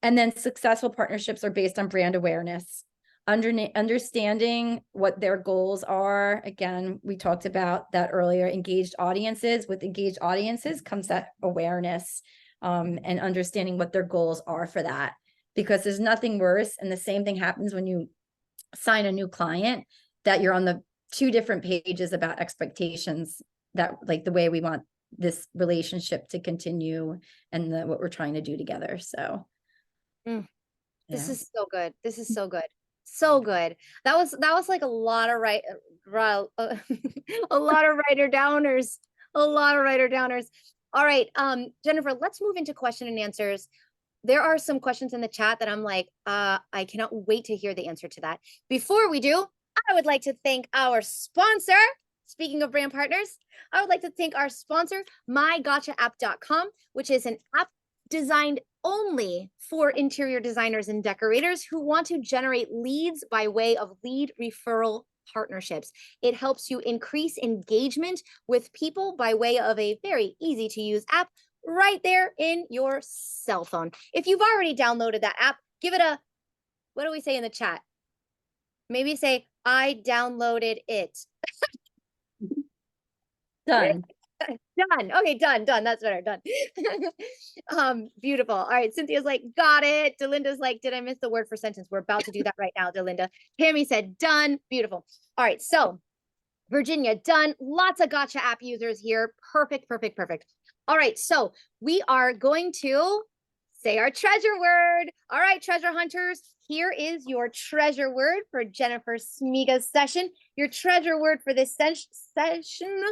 And then successful partnerships are based on brand awareness, understanding what their goals are. Again, we talked about that earlier. Engaged audiences. With engaged audiences comes that awareness, and understanding what their goals are for that. Because there's nothing worse, and the same thing happens when you sign a new client, that you're on the two different pages about expectations, that like the way we want this relationship to continue and what we're trying to do together. So this is so good. This is so good. So good. That was like a lot of a lot of writer downers. A lot of writer downers. All right, Jennifer, let's move into question and answers. There are some questions in the chat that I'm like, I cannot wait to hear the answer to that. Before we do, I would like to thank our sponsor. Speaking of brand partners, I would like to thank our sponsor, mygotchaapp.com, which is an app designed only for interior designers and decorators who want to generate leads by way of lead referral partnerships. It helps you increase engagement with people by way of a very easy to use app right there in your cell phone. If you've already downloaded that app, give it a, what do we say in the chat? Maybe say, I downloaded it. Done. Done. Okay, done. That's better. Done. Beautiful. All right. Cynthia's like, got it. Delinda's like, did I miss the word for sentence? We're about to do that right now, Delinda. Tammy said, done. Beautiful. All right. So Virginia, done. Lots of gotcha app users here. Perfect. All right. So we are going to say our treasure word. All right, treasure hunters, here is your treasure word for Jennifer Smiga's session. Your treasure word for this session.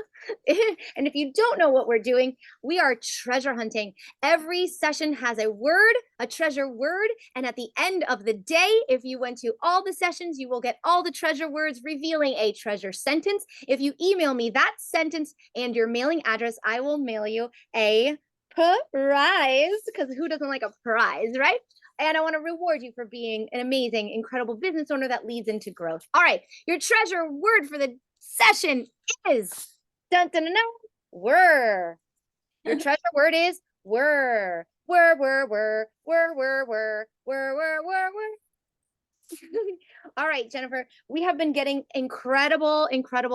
And if you don't know what we're doing, we are treasure hunting. Every session has a word, a treasure word. And at the end of the day, if you went to all the sessions, you will get all the treasure words revealing a treasure sentence. If you email me that sentence and your mailing address, I will mail you a prize, because who doesn't like a prize, right? And I want to reward you for being an amazing, incredible business owner that leads into growth. All right, your treasure word for the session is dun dun dun, dun whir. Your treasure word is whir. Whir, whir, whir, whir, whir, whir, whir, whir, whir, whir. All right, Jennifer, we have been getting incredible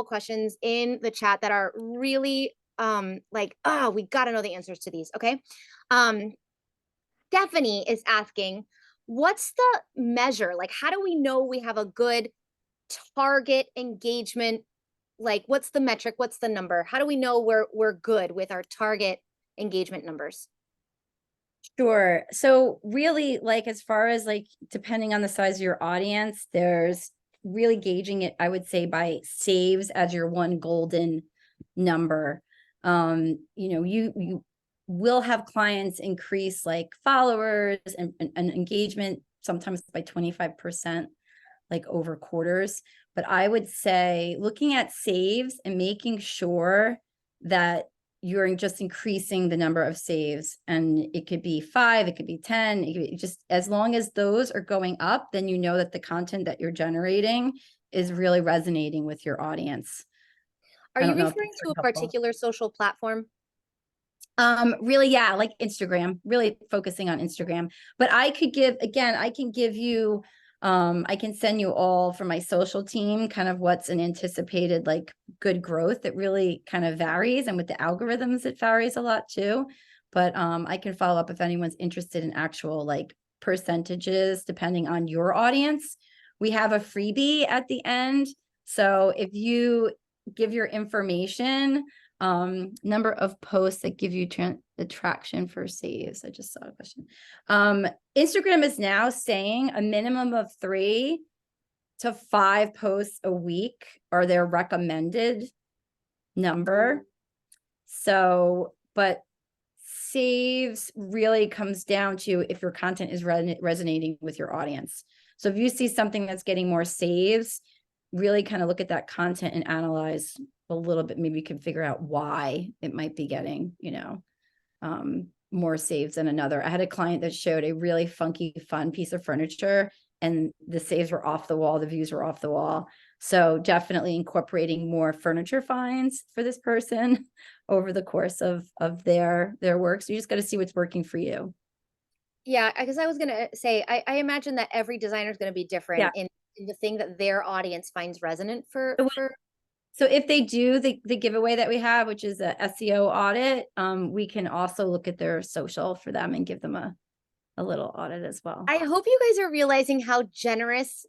questions in the chat that are really like, oh, we got to know the answers to these. Okay. Stephanie is asking, what's the measure? Like, how do we know we have a good target engagement? Like, what's the metric? What's the number? How do we know we're good with our target engagement numbers? Sure. So really, like, as far as like, depending on the size of your audience, there's really gauging it, I would say, by saves as your one golden number. You will have clients increase like followers and engagement sometimes by 25%, like over quarters. But I would say looking at saves and making sure that you're just increasing the number of saves, and it could be 5, it could be 10, it could be just, as long as those are going up, then you know that the content that you're generating is really resonating with your audience. Are you referring to a particular social platform? Really, yeah, like Instagram, really focusing on Instagram. But I could give, again, I can give you, I can send you all from my social team, kind of what's an anticipated like good growth. It really kind of varies. And with the algorithms, it varies a lot too. But I can follow up if anyone's interested in actual like percentages, depending on your audience. We have a freebie at the end. So if you give your information, number of posts that give you attraction for saves. I just saw a question. Instagram is now saying a minimum of 3 to 5 posts a week are their recommended number. So, but saves really comes down to if your content is resonating with your audience. So if you see something that's getting more saves, really kind of look at that content and analyze a little bit. Maybe you can figure out why it might be getting, more saves than another. I had a client that showed a really funky, fun piece of furniture, and the saves were off the wall. The views were off the wall. So definitely incorporating more furniture finds for this person over the course of their work. So you just got to see what's working for you. Yeah, because I was gonna say, I imagine that every designer is going to be different in the thing that their audience finds resonant for. So if they do the giveaway that we have, which is a SEO audit, we can also look at their social for them and give them a little audit as well. I hope you guys are realizing how generous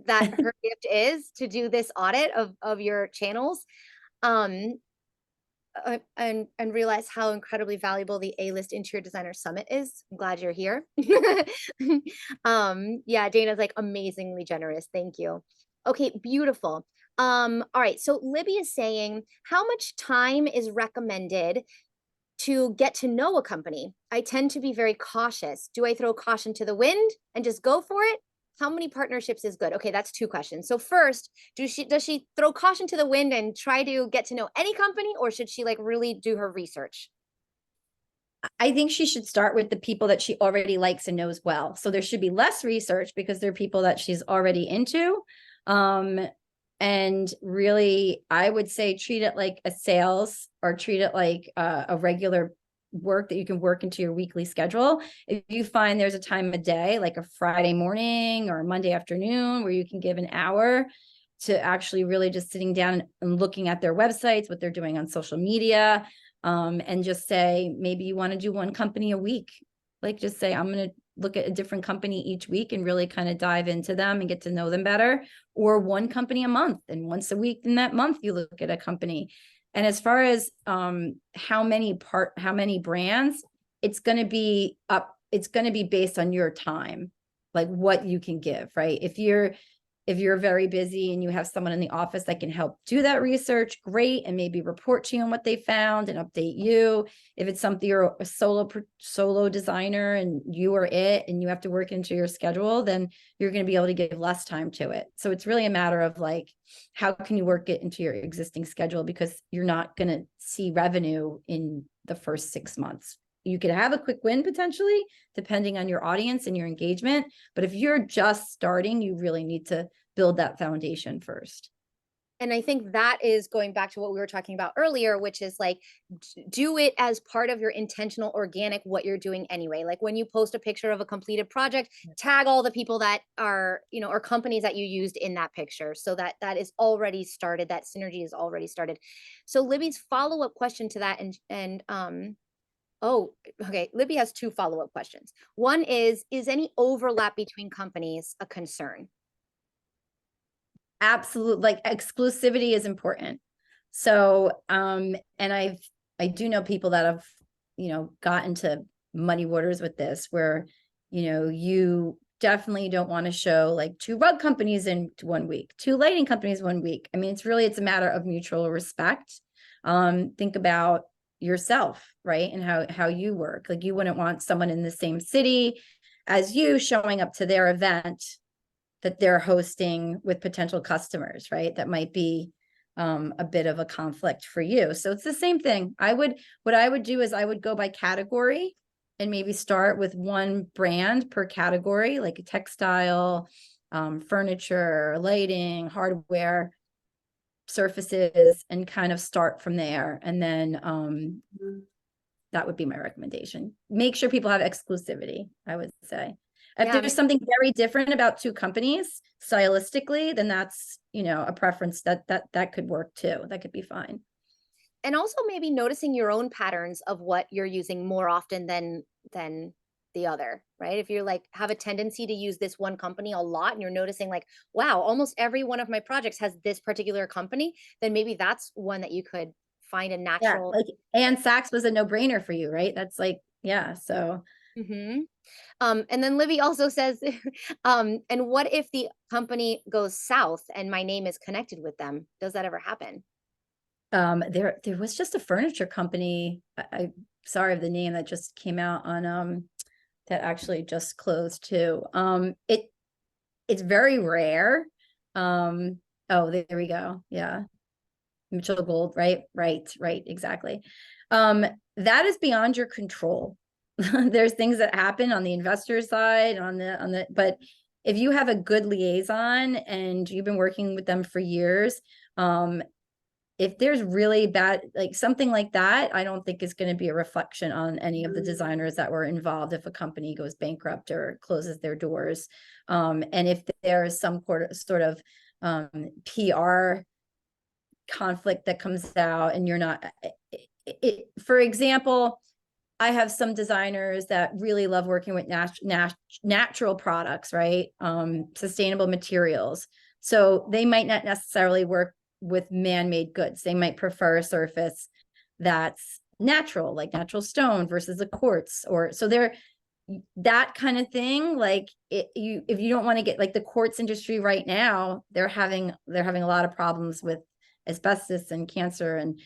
that her gift is to do this audit of your channels. and realize how incredibly valuable the A-list interior designer summit is. I'm glad you're here. Yeah, Dana's like amazingly generous. Thank you. Okay, beautiful. All right, so Libby is saying, how much time is recommended to get to know a company? I tend to be very cautious. Do I throw caution to the wind and just go for it? How many partnerships is good? Okay, that's two questions. So first, does she throw caution to the wind and try to get to know any company, or should she like really do her research? I think she should start with the people that she already likes and knows well. So there should be less research because they're people that she's already into. And really, I would say treat it like a sales, or treat it like a regular work that you can work into your weekly schedule. If you find there's a time of day, like a Friday morning or a Monday afternoon, where you can give an hour to actually really just sitting down and looking at their websites, what they're doing on social media, and just say, maybe you want to do one company a week. Like just say, I'm going to look at a different company each week and really kind of dive into them and get to know them better, or one company a month, and once a week in that month you look at a company. And as far as how many brands, it's going to be based on your time, like what you can give, right? If you're very busy and you have someone in the office that can help do that research, great, and maybe report to you on what they found and update you. If it's something you're a solo designer and you are it and you have to work into your schedule, then you're going to be able to give less time to it. So it's really a matter of like, how can you work it into your existing schedule, because you're not going to see revenue in the first 6 months. You could have a quick win potentially, depending on your audience and your engagement. But if you're just starting, you really need to build that foundation first. And I think that is going back to what we were talking about earlier, which is like, do it as part of your intentional organic, what you're doing anyway. Like when you post a picture of a completed project, tag all the people that are, or companies that you used in that picture, so that that is already started, that synergy is already started. So Libby's follow-up question to that, oh, okay, Libby has two follow-up questions. One is any overlap between companies a concern? Absolutely. Like exclusivity is important. So, and I do know people that have, got into muddy waters with this, where, you definitely don't want to show like 2 rug companies in 1 week, 2 lighting companies 1 week. I mean, it's a matter of mutual respect. Think about yourself, right? And how you work. Like you wouldn't want someone in the same city as you showing up to their event that they're hosting with potential customers, right? That might be a bit of a conflict for you. So it's the same thing. What I would do is I would go by category and maybe start with one brand per category, like a textile, furniture, lighting, hardware, surfaces, and kind of start from there. And then that would be my recommendation. Make sure people have exclusivity, I would say. If there's something very different about 2 companies stylistically, then that's, a preference that could work too. That could be fine. And also maybe noticing your own patterns of what you're using more often than the other, right? If you're like have a tendency to use this one company a lot and you're noticing like, wow, almost every one of my projects has this particular company, then maybe that's one that you could find a natural. Yeah, like Ann Sachs was a no-brainer for you, right? That's like, yeah, so. And then Libby also says, and what if the company goes south and my name is connected with them? Does that ever happen? There was just a furniture company. I'm sorry of the name that just came out on that actually just closed too. It's very rare. Oh, there we go. Yeah. Mitchell Gold, right, exactly. That is beyond your control. There's things that happen on the investor side, but if you have a good liaison and you've been working with them for years, if there's really bad, like something like that, I don't think is going to be a reflection on any of the designers that were involved if a company goes bankrupt or closes their doors. And if there's some sort of PR conflict that comes out and you're not, for example, I have some designers that really love working with natural products, right? Sustainable materials. So they might not necessarily work with man-made goods. They might prefer a surface that's natural, like natural stone versus a quartz, or so they're that kind of thing. Like if you don't want to get like the quartz industry right now, they're having a lot of problems with asbestos and cancer, and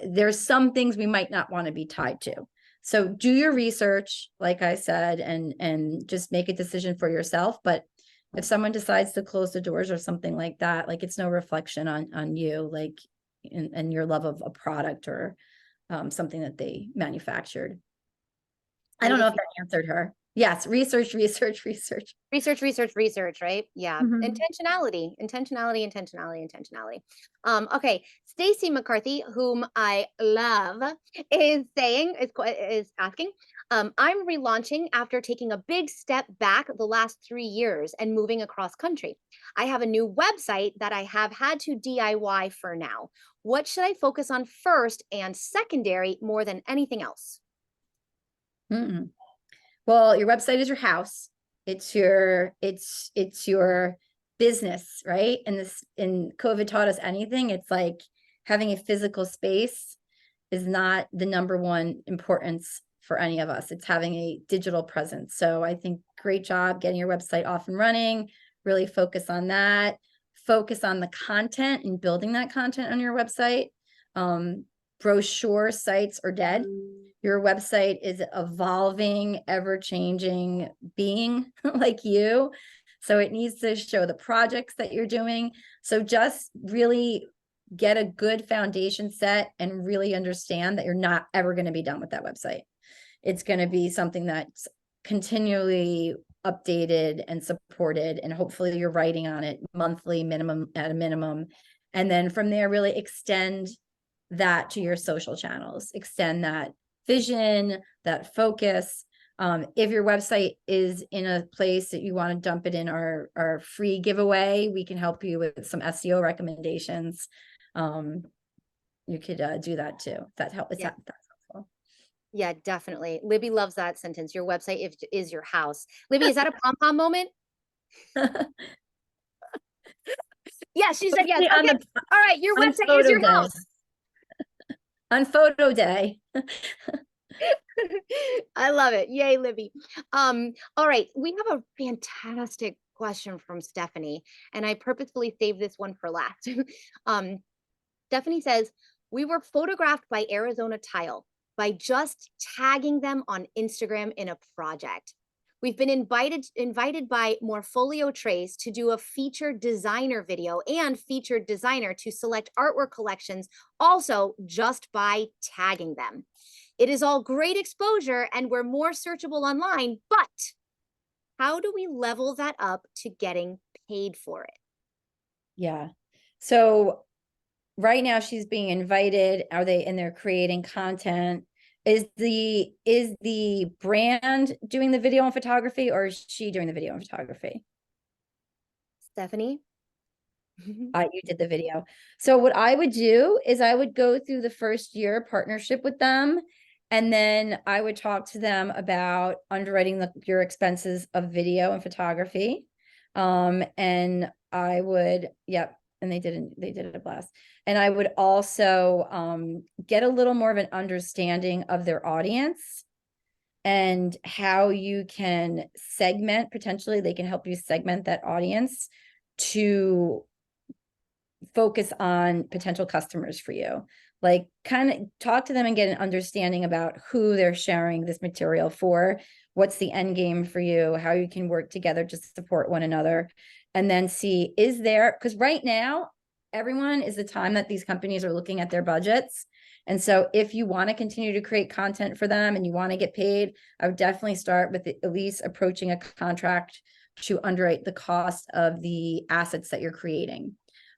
there's some things we might not want to be tied to. So do your research, like I said, and just make a decision for yourself. But if someone decides to close the doors or something like that, like it's no reflection on you, like and your love of a product or something that they manufactured. I don't know if that answered her. Yes, research, research, research. Research, right? Yeah. Mhm. Intentionality. Okay. Stacy McCarthy, whom I love, is asking, I'm relaunching after taking a big step back the last 3 years and moving across country. I have a new website that I have had to DIY for now. What should I focus on first and secondary more than anything else? Mm-mm. Well, your website is your house. It's your business, right? And COVID taught us anything. It's like having a physical space is not the number one importance for any of us. It's having a digital presence. So I think great job getting your website off and running. Really focus on that. Focus on the content and building that content on your website. Brochure sites are dead. Your website is evolving, ever-changing being like you. So it needs to show the projects that you're doing. So just really get a good foundation set and really understand that you're not ever going to be done with that website. It's going to be something that's continually updated and supported, and hopefully you're writing on it monthly minimum at a minimum. And then from there, really extend that to your social channels, extend that vision, that focus. If your website is in a place that you want to dump it in our free giveaway, we can help you with some SEO recommendations. You could do that too. That's helpful. Yeah, definitely. Libby loves that sentence. Your website is your house. Libby, is that a pom-pom moment? Yeah, she said yes. Okay. All right. Your website is your house. On photo day. I love it. Yay, Libby. All right. We have a fantastic question from Stephanie, and I purposefully saved this one for last. Stephanie says, we were photographed by Arizona Tile by just tagging them on Instagram in a project. We've been invited by Morfolio Trace to do a featured designer video and featured designer to select artwork collections, also just by tagging them. It is all great exposure and we're more searchable online, but how do we level that up to getting paid for it? Yeah. So right now she's being invited. They're creating content. Is the brand doing the video and photography, or is she doing the video and photography? Stephanie? You did the video. So what I would do is I would go through the first year partnership with them, and then I would talk to them about underwriting your expenses of video and photography. And I would, yep, and they did a blast. And I would also get a little more of an understanding of their audience and how you can segment, potentially they can help you segment that audience to focus on potential customers for you. Like kind of talk to them and get an understanding about who they're sharing this material for, what's the end game for you, how you can work together to support one another. And then see, is there, because right now, everyone is the time that these companies are looking at their budgets. And so if you want to continue to create content for them and you want to get paid, I would definitely start with at least approaching a contract to underwrite the cost of the assets that you're creating.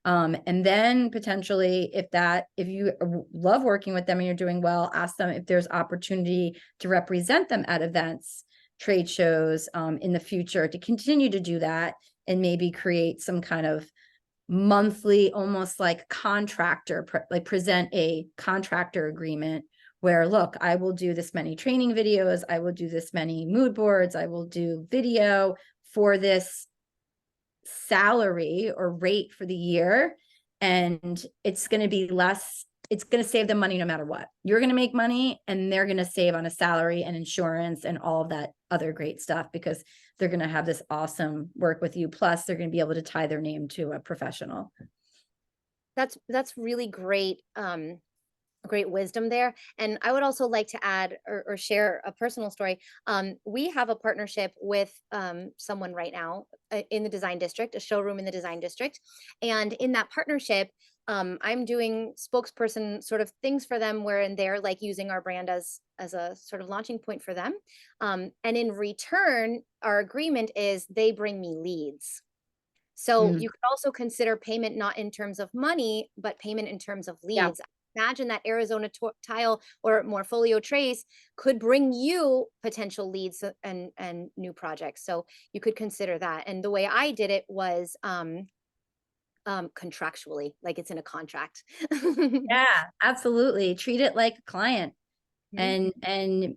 And then potentially if you love working with them and you're doing well, ask them if there's opportunity to represent them at events, trade shows, in the future, to continue to do that and maybe create some kind of monthly, almost like contractor, like present a contractor agreement where, look, I will do this many training videos, I will do this many mood boards, I will do video for this salary or rate for the year, and it's going to be less it's going to save them money no matter what. You're going to make money and they're going to save on a salary and insurance and all of that other great stuff because they're going to have this awesome work with you. Plus they're going to be able to tie their name to a professional. That's really great. Great wisdom there. And I would also like to add or share a personal story. We have a partnership with someone right now in the design district, a showroom in the design district. And in that partnership, I'm doing spokesperson sort of things for them wherein they're like using our brand as a sort of launching point for them. And in return, our agreement is they bring me leads. So you could also consider payment not in terms of money, but payment in terms of leads. Imagine that Arizona tile or Morpholio trace could bring you potential leads and new projects. So you could consider that. And the way I did it was contractually, like it's in a contract. Yeah, absolutely. Treat it like a client. And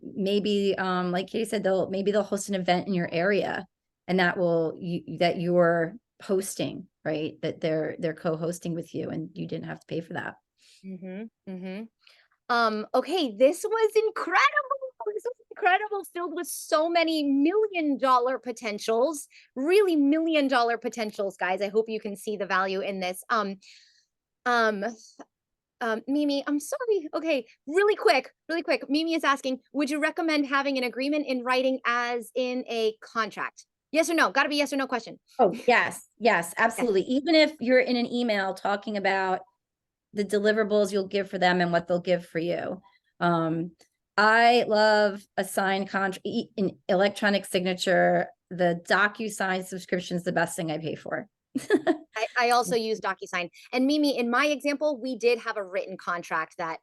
maybe like Katie said, maybe they'll host an event in your area and that you're hosting, right? That they're co-hosting with you and you didn't have to pay for that. Okay, this was incredible. This was incredible, filled with so many $1,000,000 potentials, really $1,000,000 potentials, guys. I hope you can see the value in this. Mimi, I'm sorry. Okay, really quick. Mimi is asking, would you recommend having an agreement in writing as in a contract? Yes or no? Got to be yes or no question. Oh, yes, absolutely. Yes. Even if you're in an email talking about the deliverables you'll give for them and what they'll give for you. I love a signed contract, an electronic signature. The DocuSign subscription is the best thing I pay for. I also use DocuSign. And Mimi, in my example, we did have a written contract that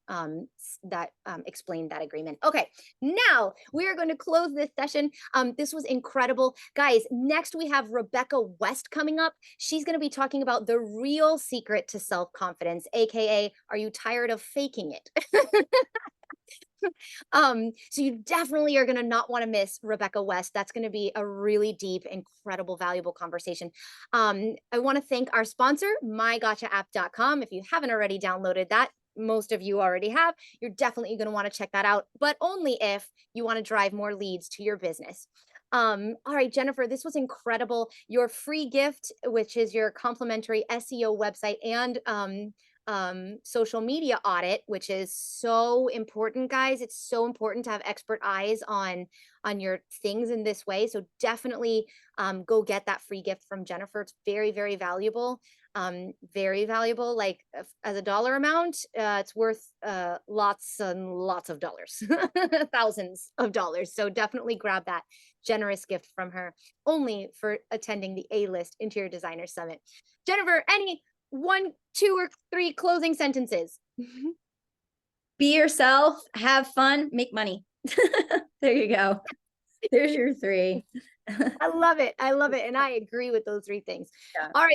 explained that agreement. Okay, now we are going to close this session. This was incredible. Guys, next we have Rebecca West coming up. She's going to be talking about the real secret to self-confidence, aka, are you tired of faking it? So you definitely are going to not want to miss Rebecca West. That's going to be a really deep, incredible, valuable conversation. I want to thank our sponsor, mygotchaapp.com. If you haven't already downloaded that, most of you already have, you're definitely going to want to check that out, but only if you want to drive more leads to your business. All right, Jennifer, this was incredible. Your free gift, which is your complimentary SEO website and social media audit, which is so important, guys. It's so important to have expert eyes on your things in this way. So definitely go get that free gift from Jennifer. It's very, very valuable. Very valuable. Like as a dollar amount, it's worth lots and lots of dollars, thousands of dollars. So definitely grab that generous gift from her, only for attending the A-List Interior Designer Summit. Jennifer, any 1, 2, or 3 closing sentences? Be yourself, have fun, make money. There you go. There's your 3. I love it. And I agree with those 3 things. Yeah. All right.